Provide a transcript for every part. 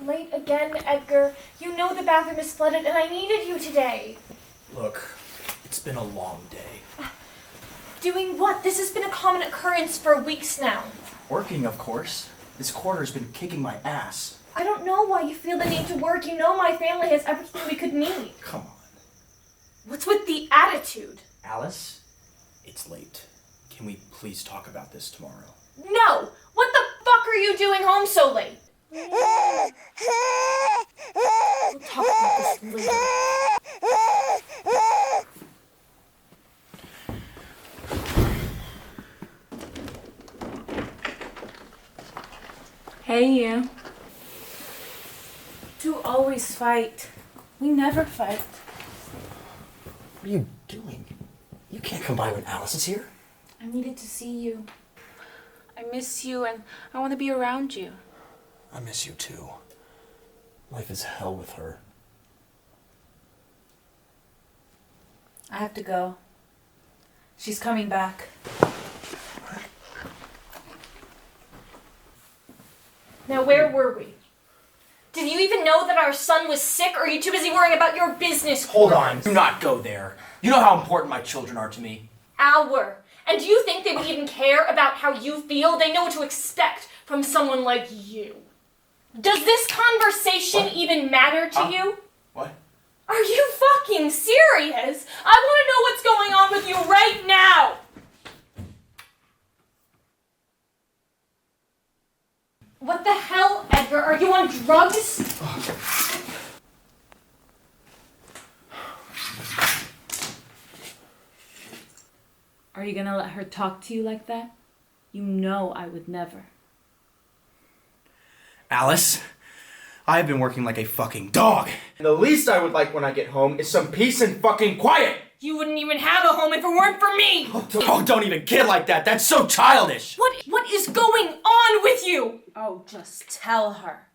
Late again, Edgar. You know the bathroom is flooded and I needed you today. Look, it's been a long day. Doing what? This has been a common occurrence for weeks now. Working, of course. This quarter's been kicking my ass. I don't know why you feel the need to work. You know my family has everything we could need. Come on. What's with the attitude? Alice, it's late. Can we please talk about this tomorrow? No! What the fuck are you doing home so late? We'll talk about this later. Hey, you. You always fight. We never fight. What are you doing? You can't come by when Alice is here. I needed to see you. I miss you and I want to be around you. I miss you too. Life is hell with her. I have to go. She's coming back. Now, where were we? Did you even know that our son was sick, or are you too busy worrying about your business? Hold on. Do not go there. You know how important my children are to me. Our. And do you think they would even care about how you feel? They know what to expect from someone like you. Does this conversation even matter to you? What? Are you fucking serious? I want to know what's going on with you right now! What the hell, Edgar? Are you on drugs? Are you gonna let her talk to you like that? You know I would never. Alice, I have been working like a fucking dog. And the least I would like when I get home is some peace and fucking quiet. You wouldn't even have a home if it weren't for me! Oh, don't even kid like that. That's so childish. What is going on with you? Oh, just tell her.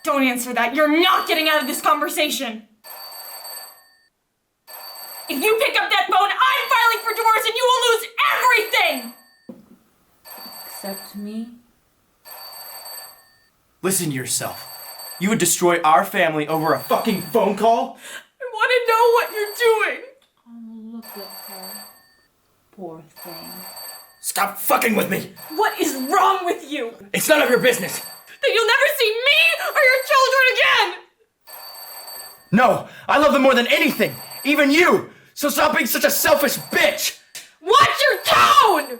Don't answer that. You're not getting out of this conversation. If you pick up that phone, I'm filing for divorce and you will lose everything! Except me? Listen to yourself. You would destroy our family over a fucking phone call? I want to know what you're doing. Oh, look at her. Poor thing. Stop fucking with me! What is wrong with you? It's none of your business! That you'll never see me or your children again! No, I love them more than anything! Even you! So stop being such a selfish bitch! Watch your tone!